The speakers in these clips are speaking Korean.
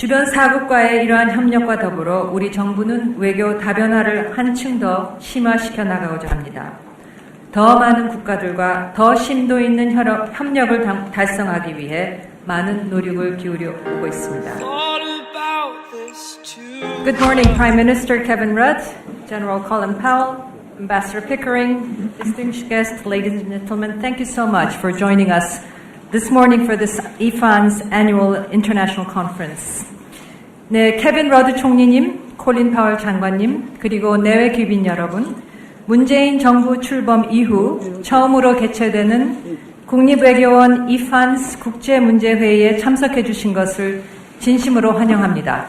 주변 4국과의 이러한 협력과 더불어 우리 정부는 외교 다변화를 한층 더 심화시켜 나가고자 합니다. 더 많은 국가들과 더 심도 있는 협력을 달성하기 위해 많은 노력을 기울여 오고 있습니다. Good morning, Prime Minister Kevin Rudd, General Colin Powell, Ambassador Pickering, distinguished guests, ladies and gentlemen, thank you so much for joining us this morning for this IFAN's annual international conference. 네, 케빈 러드 총리님, 콜린 파월 장관님, 그리고 내외 귀빈 여러분, 문재인 정부 출범 이후 처음으로 개최되는 국립외교원 IFAN's 국제문제회의에 참석해 주신 것을 진심으로 환영합니다.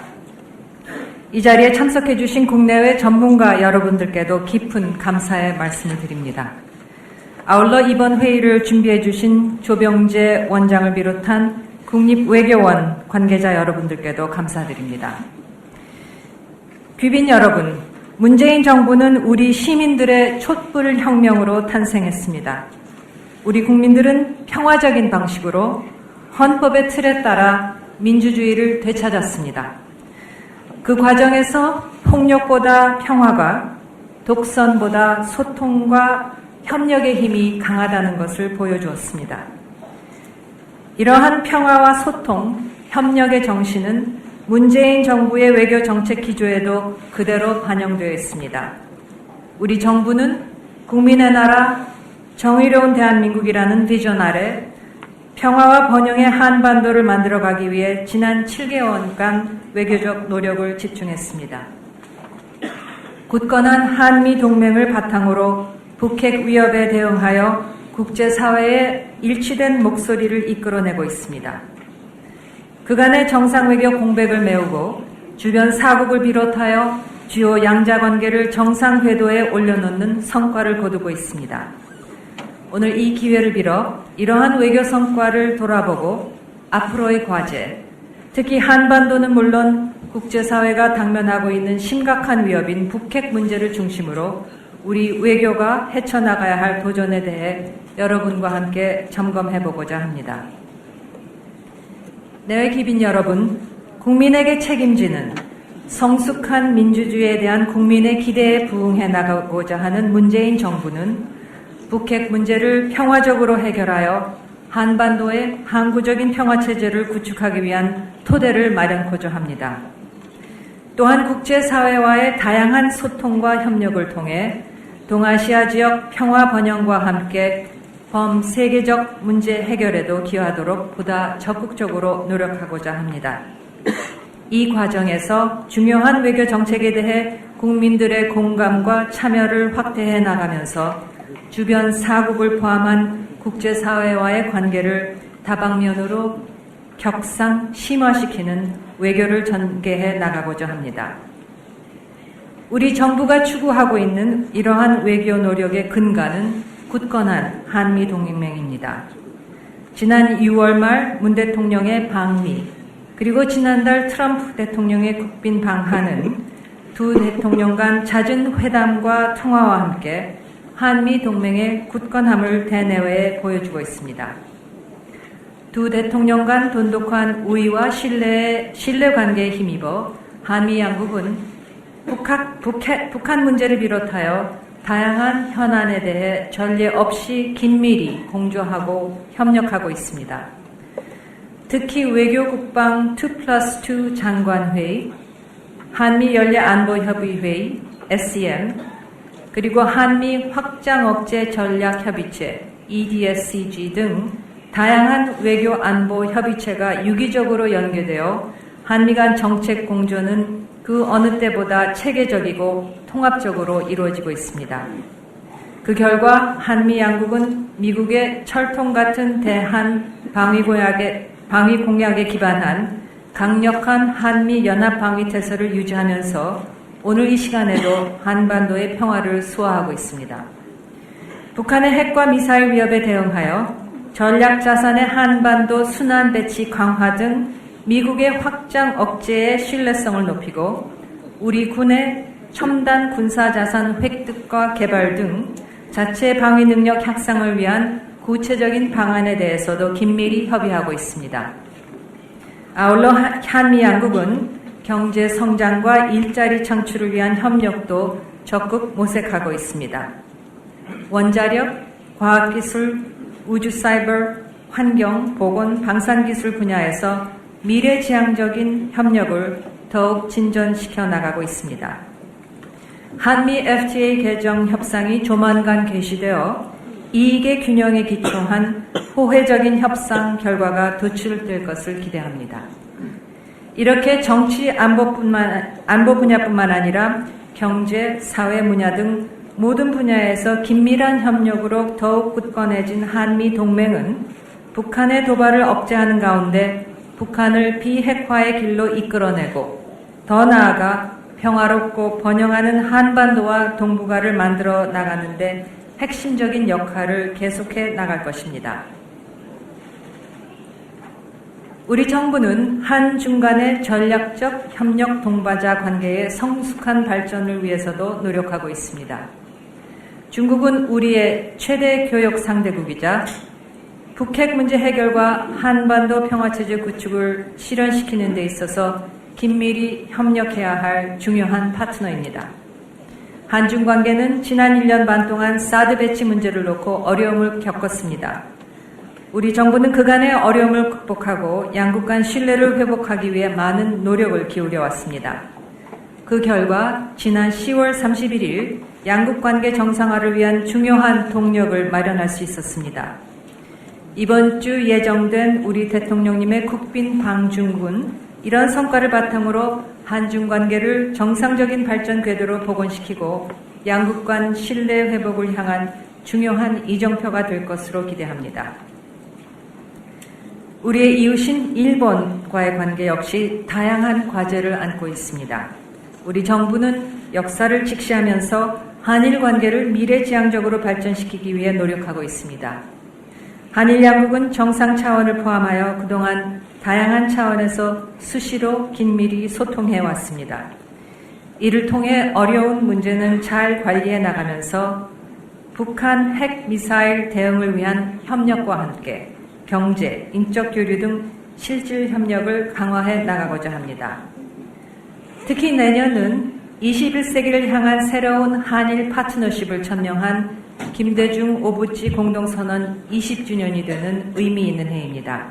이 자리에 참석해 주신 국내외 전문가 여러분들께도 깊은 감사의 말씀을 드립니다. 아울러 이번 회의를 준비해 주신 조병재 원장을 비롯한 국립외교원 관계자 여러분들께도 감사드립니다. 귀빈 여러분, 문재인 정부는 우리 시민들의 촛불 혁명으로 탄생했습니다. 우리 국민들은 평화적인 방식으로 헌법의 틀에 따라 민주주의를 되찾았습니다. 그 과정에서 폭력보다 평화가, 독선보다 소통과 협력의 힘이 강하다는 것을 보여주었습니다. 이러한 평화와 소통, 협력의 정신은 문재인 정부의 외교 정책 기조에도 그대로 반영되어 있습니다. 우리 정부는 국민의 나라, 정의로운 대한민국이라는 비전 아래 평화와 번영의 한반도를 만들어가기 위해 지난 7개월간 외교적 노력을 집중했습니다. 굳건한 한미 동맹을 바탕으로 북핵 위협에 대응하여 국제사회의 일치된 목소리를 이끌어내고 있습니다. 그간의 정상외교 공백을 메우고 주변 4국을 비롯하여 주요 양자관계를 정상궤도에 올려놓는 성과를 거두고 있습니다. 오늘 이 기회를 빌어 이러한 외교 성과를 돌아보고 앞으로의 과제, 특히 한반도는 물론 국제사회가 당면하고 있는 심각한 위협인 북핵 문제를 중심으로 우리 외교가 헤쳐나가야 할 도전에 대해 여러분과 함께 점검해보고자 합니다. 내외 귀빈 여러분, 국민에게 책임지는 성숙한 민주주의에 대한 국민의 기대에 부응해 나가고자 하는 문재인 정부는 북핵 문제를 평화적으로 해결하여 한반도의 항구적인 평화체제를 구축하기 위한 토대를 마련코자 합니다. 또한 국제사회와의 다양한 소통과 협력을 통해 동아시아 지역 평화 번영과 함께 범세계적 문제 해결에도 기여하도록 보다 적극적으로 노력하고자 합니다. 이 과정에서 중요한 외교 정책에 대해 국민들의 공감과 참여를 확대해 나가면서 주변 4국을 포함한 국제사회와의 관계를 다방면으로 격상 심화시키는 외교를 전개해 나가고자 합니다. 우리 정부가 추구하고 있는 이러한 외교 노력의 근간은 굳건한 한미 동맹입니다. 지난 6월 말 문 대통령의 방미, 그리고 지난달 트럼프 대통령의 국빈 방한은 두 대통령 간 잦은 회담과 통화와 함께 한미 동맹의 굳건함을 대내외에 보여주고 있습니다. 두 대통령 간 돈독한 우위와 신뢰 관계에 힘입어 한미 양국은 북한 문제를 비롯하여 다양한 현안에 대해 전례 없이 긴밀히 공조하고 협력하고 있습니다. 특히 외교국방 2+2 장관회의, 한미 연례안보협의회의, SCM, 그리고 한미 확장억제 전략협의체, EDSCG 등 다양한 외교 안보 협의체가 유기적으로 연계되어 한미 간 정책 공조는 그 어느 때보다 체계적이고 통합적으로 이루어지고 있습니다. 그 결과 한미 양국은 미국의 철통 같은 대한 방위 공약에 기반한 강력한 한미 연합 방위 태세를 유지하면서 오늘 이 시간에도 한반도의 평화를 수호하고 있습니다. 북한의 핵과 미사일 위협에 대응하여 전략자산의 한반도 순환 배치 강화 등 미국의 확장 억제의 신뢰성을 높이고 우리 군의 첨단 군사자산 획득과 개발 등 자체 방위 능력 향상을 위한 구체적인 방안에 대해서도 긴밀히 협의하고 있습니다. 아울러 한미 양국은 경제 성장과 일자리 창출을 위한 협력도 적극 모색하고 있습니다. 원자력, 과학기술, 우주사이버, 환경, 보건, 방산기술 분야에서 미래지향적인 협력을 더욱 진전시켜 나가고 있습니다. 한미 FTA 개정 협상이 조만간 개시되어 이익의 균형에 기초한 호혜적인 협상 결과가 도출될 것을 기대합니다. 이렇게 정치 안보 분야뿐만 아니라 경제, 사회 분야 등 모든 분야에서 긴밀한 협력으로 더욱 굳건해진 한미 동맹은 북한의 도발을 억제하는 가운데 북한을 비핵화의 길로 이끌어내고 더 나아가 평화롭고 번영하는 한반도와 동북아를 만들어 나가는 데 핵심적인 역할을 계속해 나갈 것입니다. 우리 정부는 한중 간의 전략적 협력 동반자 관계의 성숙한 발전을 위해서도 노력하고 있습니다. 중국은 우리의 최대 교역 상대국이자 북핵 문제 해결과 한반도 평화체제 구축을 실현시키는 데 있어서 긴밀히 협력해야 할 중요한 파트너입니다. 한중 관계는 지난 1년 반 동안 사드 배치 문제를 놓고 어려움을 겪었습니다. 우리 정부는 그간의 어려움을 극복하고 양국 간 신뢰를 회복하기 위해 많은 노력을 기울여 왔습니다. 그 결과 지난 10월 31일 양국 관계 정상화를 위한 중요한 동력을 마련할 수 있었습니다. 이번 주 예정된 우리 대통령님의 국빈 방중군 이런 성과를 바탕으로 한중 관계를 정상적인 발전 궤도로 복원시키고 양국 간 신뢰 회복을 향한 중요한 이정표가 될 것으로 기대합니다. 우리의 이웃인 일본과의 관계 역시 다양한 과제를 안고 있습니다. 우리 정부는 역사를 직시하면서 한일 관계를 미래지향적으로 발전시키기 위해 노력하고 있습니다. 한일 양국은 정상 차원을 포함하여 그동안 다양한 차원에서 수시로 긴밀히 소통해 왔습니다. 이를 통해 어려운 문제는 잘 관리해 나가면서 북한 핵 미사일 대응을 위한 협력과 함께 경제, 인적 교류 등 실질 협력을 강화해 나가고자 합니다. 특히 내년은 21세기를 향한 새로운 한일 파트너십을 천명한 김대중 오부치 공동선언 20주년이 되는 의미 있는 해입니다.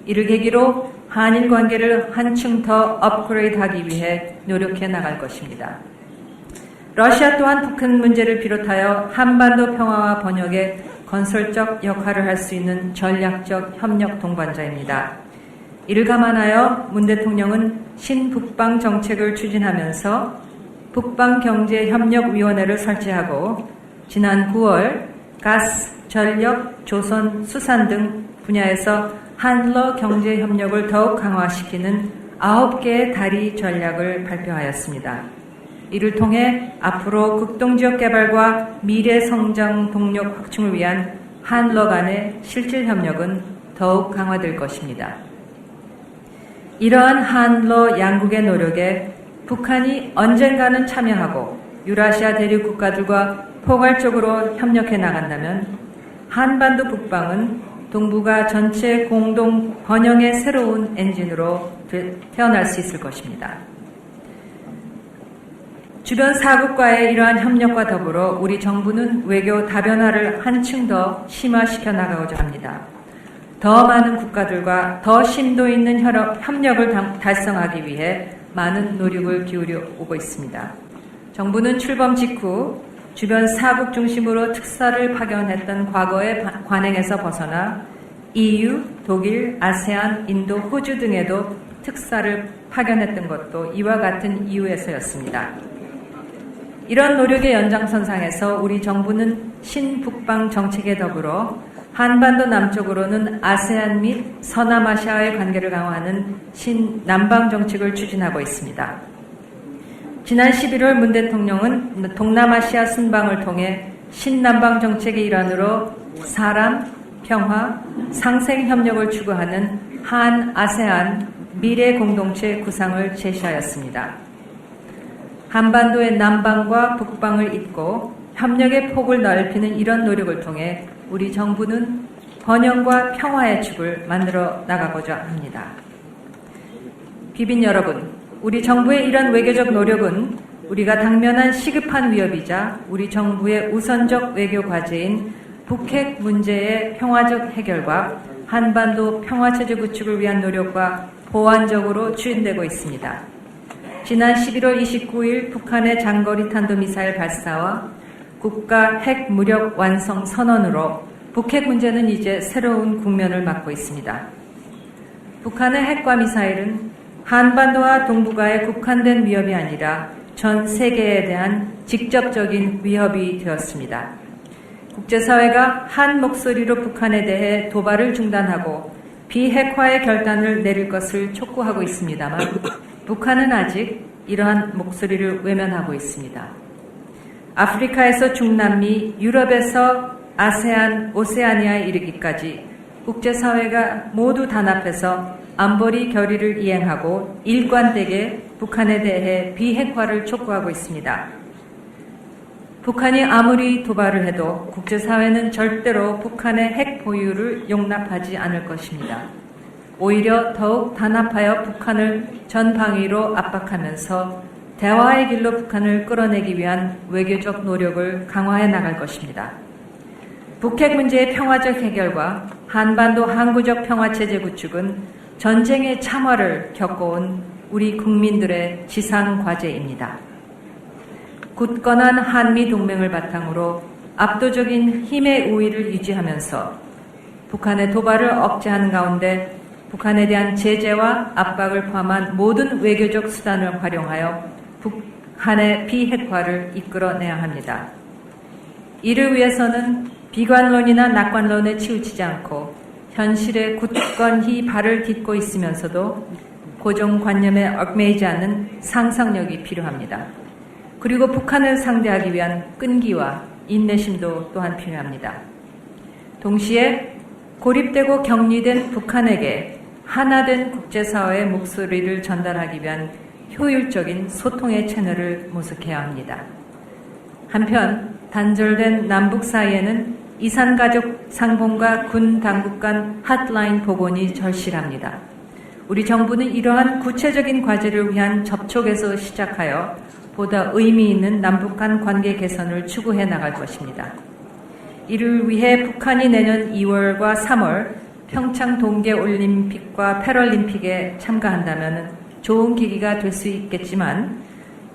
이를 계기로 한일 관계를 한층 더 업그레이드하기 위해 노력해 나갈 것입니다. 러시아 또한 북한 문제를 비롯하여 한반도 평화와 번영에 건설적 역할을 할 수 있는 전략적 협력 동반자입니다. 이를 감안하여 문 대통령은 신북방 정책을 추진하면서 북방경제협력위원회를 설치하고 지난 9월 가스, 전력, 조선, 수산 등 분야에서 한러 경제협력을 더욱 강화시키는 9개의 다리 전략을 발표하였습니다. 이를 통해 앞으로 극동지역 개발과 미래 성장 동력 확충을 위한 한러 간의 실질 협력은 더욱 강화될 것입니다. 이러한 한러 양국의 노력에 북한이 언젠가는 참여하고 유라시아 대륙 국가들과 포괄적으로 협력해 나간다면 한반도 북방은 동북아 전체 공동 번영의 새로운 엔진으로 태어날 수 있을 것입니다. 주변 사국과의 이러한 협력과 더불어 우리 정부는 외교 다변화를 한층 더 심화시켜 나가고자 합니다. 더 많은 국가들과 더 심도 있는 협력을 달성하기 위해 많은 노력을 기울여 오고 있습니다. 정부는 출범 직후 주변 사국 중심으로 특사를 파견했던 과거의 관행에서 벗어나 EU, 독일, 아세안, 인도, 호주 등에도 특사를 파견했던 것도 이와 같은 이유에서였습니다. 이런 노력의 연장선상에서 우리 정부는 신북방 정책에 더불어 한반도 남쪽으로는 아세안 및 서남아시아의 관계를 강화하는 신남방 정책을 추진하고 있습니다. 지난 11월 문 대통령은 동남아시아 순방을 통해 신남방 정책의 일환으로 사람, 평화, 상생 협력을 추구하는 한 아세안 미래 공동체 구상을 제시하였습니다. 한반도의 남방과 북방을 잇고 협력의 폭을 넓히는 이런 노력을 통해 우리 정부는 번영과 평화의 축을 만들어 나가고자 합니다. 귀빈 여러분, 우리 정부의 이런 외교적 노력은 우리가 당면한 시급한 위협이자 우리 정부의 우선적 외교 과제인 북핵 문제의 평화적 해결과 한반도 평화체제 구축을 위한 노력과 보완적으로 추진되고 있습니다. 지난 11월 29일 북한의 장거리 탄도미사일 발사와 국가 핵 무력 완성 선언으로 북핵 문제는 이제 새로운 국면을 맞고 있습니다. 북한의 핵과 미사일은 한반도와 동북아에 국한된 위협이 아니라 전 세계에 대한 직접적인 위협이 되었습니다. 국제사회가 한 목소리로 북한에 대해 도발을 중단하고 비핵화의 결단을 내릴 것을 촉구하고 있습니다만 북한은 아직 이러한 목소리를 외면하고 있습니다. 아프리카에서 중남미, 유럽에서 아세안, 오세아니아에 이르기까지 국제사회가 모두 단합해서 안보리 결의를 이행하고 일관되게 북한에 대해 비핵화를 촉구하고 있습니다. 북한이 아무리 도발을 해도 국제사회는 절대로 북한의 핵 보유를 용납하지 않을 것입니다. 오히려 더욱 단합하여 북한을 전방위로 압박하면서 대화의 길로 북한을 끌어내기 위한 외교적 노력을 강화해 나갈 것입니다. 북핵 문제의 평화적 해결과 한반도 항구적 평화체제 구축은 전쟁의 참화를 겪어온 우리 국민들의 지상 과제입니다. 굳건한 한미 동맹을 바탕으로 압도적인 힘의 우위를 유지하면서 북한의 도발을 억제하는 가운데 북한에 대한 제재와 압박을 포함한 모든 외교적 수단을 활용하여 북한의 비핵화를 이끌어내야 합니다. 이를 위해서는 비관론이나 낙관론에 치우치지 않고 현실에 굳건히 발을 딛고 있으면서도 고정관념에 얽매이지 않는 상상력이 필요합니다. 그리고 북한을 상대하기 위한 끈기와 인내심도 또한 필요합니다. 동시에 고립되고 격리된 북한에게 하나된 국제사회의 목소리를 전달하기 위한 효율적인 소통의 채널을 모색해야 합니다. 한편 단절된 남북 사이에는 이산가족 상봉과 군 당국 간 핫라인 복원이 절실합니다. 우리 정부는 이러한 구체적인 과제를 위한 접촉에서 시작하여 보다 의미 있는 남북 간 관계 개선을 추구해 나갈 것입니다. 이를 위해 북한이 내년 2월과 3월 평창 동계올림픽과 패럴림픽에 참가한다면 좋은 계기가 될 수 있겠지만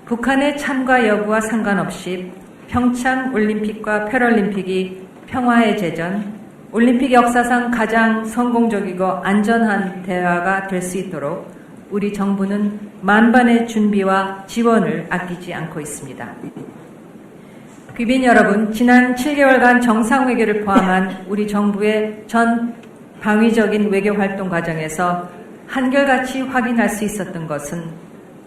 북한의 참가 여부와 상관없이 평창 올림픽과 패럴림픽이 평화의 제전, 올림픽 역사상 가장 성공적이고 안전한 대화가 될 수 있도록 우리 정부는 만반의 준비와 지원을 아끼지 않고 있습니다. 귀빈 여러분, 지난 7개월간 정상외교를 포함한 우리 정부의 전 방위적인 외교활동 과정에서 한결같이 확인할 수 있었던 것은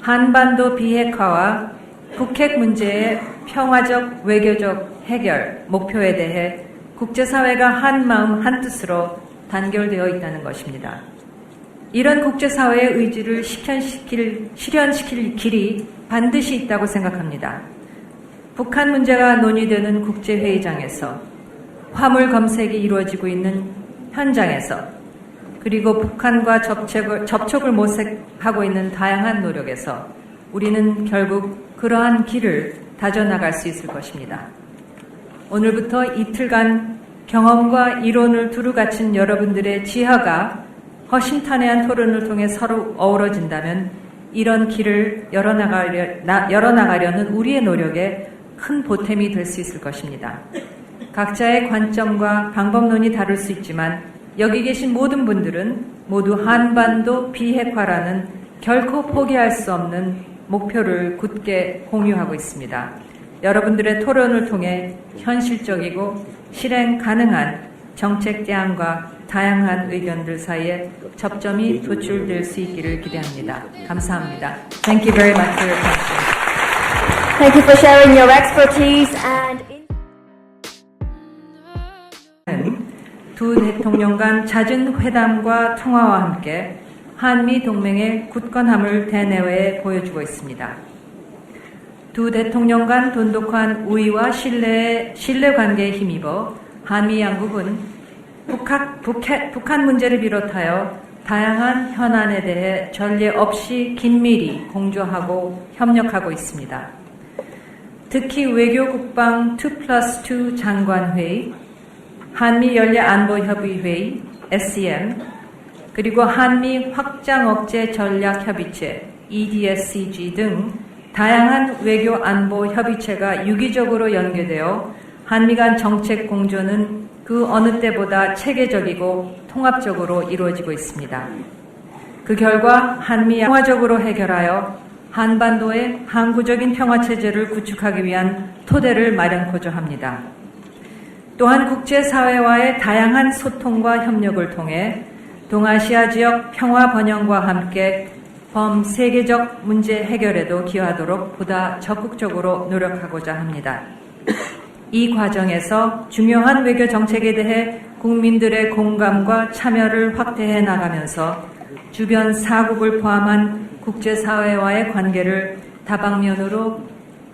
한반도 비핵화와 북핵 문제의 평화적 외교적 해결 목표에 대해 국제사회가 한마음 한뜻으로 단결되어 있다는 것입니다. 이런 국제사회의 의지를 실현시킬 길이 반드시 있다고 생각합니다. 북한 문제가 논의되는 국제회의장에서, 화물 검색이 이루어지고 있는 현장에서, 그리고 북한과 접촉을 모색하고 있는 다양한 노력에서 우리는 결국 그러한 길을 다져나갈 수 있을 것입니다. 오늘부터 이틀간 경험과 이론을 두루 갖춘 여러분들의 지혜가 허심탄회한 토론을 통해 서로 어우러진다면 이런 길을 열어나가려는 우리의 노력에 큰 보탬이 될 수 있을 것입니다. 각자의 관점과 방법론이 다를 수 있지만 여기 계신 모든 분들은 모두 한반도 비핵화라는 결코 포기할 수 없는 목표를 굳게 공유하고 있습니다. 여러분들의 토론을 통해 현실적이고 실행 가능한 정책 대안과 다양한 의견들 사이에 접점이 도출될 수 있기를 기대합니다. 감사합니다. Thank you very much for your attention. Thank you for sharing your expertise and 두 대통령 간 잦은 회담과 통화와 함께 한미 동맹의 굳건함을 대내외에 보여주고 있습니다. 두 대통령 간 돈독한 우위와 신뢰 관계에 힘입어 한미 양국은 북한 문제를 비롯하여 다양한 현안에 대해 전례 없이 긴밀히 공조하고 협력하고 있습니다. 특히 외교국방 2+2 장관회의, 한미연례안보협의회의, SEM, 그리고 한미 확장억제 전략협의체, EDSCG 등 다양한 외교 안보 협의체가 유기적으로 연계되어 한미 간 정책 공조는 그 어느 때보다 체계적이고 통합적으로 이루어지고 있습니다. 그 결과 한미 평화적으로 해결하여 한반도의 항구적인 평화체제를 구축하기 위한 토대를 마련코자 합니다. 또한 국제사회와의 다양한 소통과 협력을 통해 동아시아 지역 평화 번영과 함께 범세계적 문제 해결에도 기여하도록 보다 적극적으로 노력하고자 합니다. 이 과정에서 중요한 외교 정책에 대해 국민들의 공감과 참여를 확대해 나가면서 주변 사국을 포함한 국제사회와의 관계를 다방면으로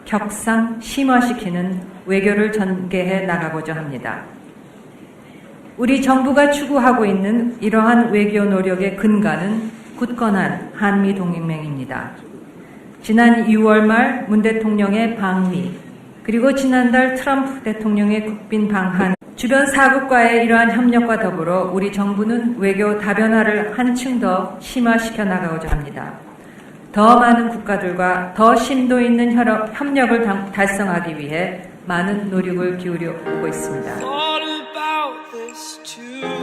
격상 심화시키는 외교를 전개해 나가고자 합니다. 우리 정부가 추구하고 있는 이러한 외교 노력의 근간은 굳건한 한미 동맹입니다. 지난 6월 말 문 대통령의 방미, 그리고 지난달 트럼프 대통령의 국빈 방한, 주변 사국과의 이러한 협력과 더불어 우리 정부는 외교 다변화를 한층 더 심화시켜 나가고자 합니다. 더 많은 국가들과 더 심도 있는 협력을 달성하기 위해 많은 노력을 기울이고 있습니다.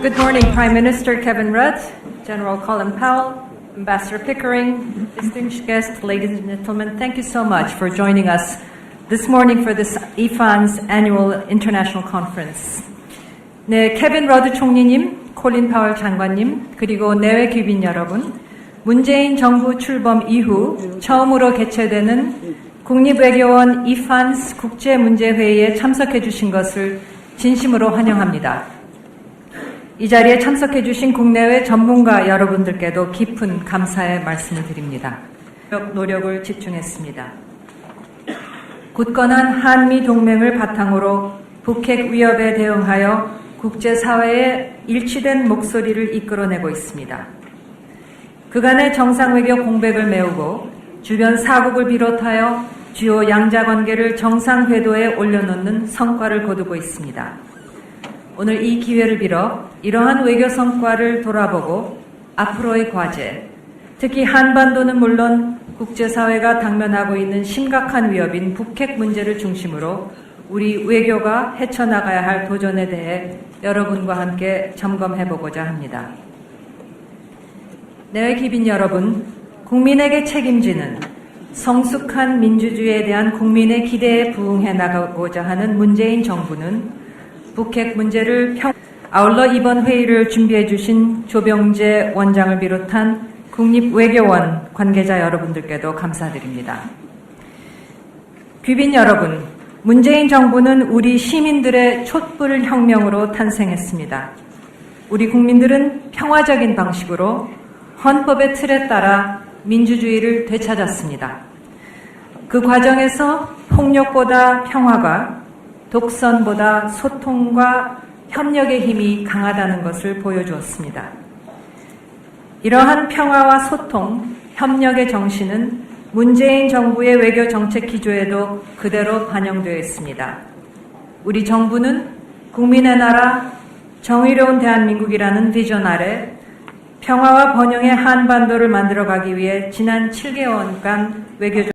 Good morning, Prime Minister Kevin Rudd, General Colin Powell, Ambassador Pickering, distinguished guests, ladies and gentlemen, thank you so much for joining us this morning for this IFAN's annual international conference. 네, 케빈 러드 총리님, 콜린 파월 장관님, 그리고 내외 귀빈 여러분, 문재인 정부 출범 이후 처음으로 개최되는 국립외교원 IFAN's 국제문제회의에 참석해 주신 것을 진심으로 환영합니다. 이 자리에 참석해 주신 국내외 전문가 여러분들께도 깊은 감사의 말씀을 드립니다. 노력을 집중했습니다. 굳건한 한미 동맹을 바탕으로 북핵 위협에 대응하여 국제사회의 일치된 목소리를 이끌어내고 있습니다. 그간의 정상외교 공백을 메우고 주변 사국을 비롯하여 주요 양자관계를 정상 궤도에 올려놓는 성과를 거두고 있습니다. 오늘 이 기회를 빌어 이러한 외교 성과를 돌아보고 앞으로의 과제, 특히 한반도는 물론 국제사회가 당면하고 있는 심각한 위협인 북핵 문제를 중심으로 우리 외교가 헤쳐나가야 할 도전에 대해 여러분과 함께 점검해보고자 합니다. 내외 귀빈 여러분, 국민에게 책임지는 성숙한 민주주의에 대한 국민의 기대에 부응해 나가고자 하는 문재인 정부는 북핵 문제를 아울러 이번 회의를 준비해 주신 조병재 원장을 비롯한 국립외교원 관계자 여러분들께도 감사드립니다. 귀빈 여러분, 문재인 정부는 우리 시민들의 촛불 혁명으로 탄생했습니다. 우리 국민들은 평화적인 방식으로 헌법의 틀에 따라 민주주의를 되찾았습니다. 그 과정에서 폭력보다 평화가, 독선보다 소통과 협력의 힘이 강하다는 것을 보여주었습니다. 이러한 평화와 소통, 협력의 정신은 문재인 정부의 외교 정책 기조에도 그대로 반영되어 있습니다. 우리 정부는 국민의 나라, 정의로운 대한민국이라는 비전 아래 평화와 번영의 한반도를 만들어가기 위해 지난 7개월간 외교적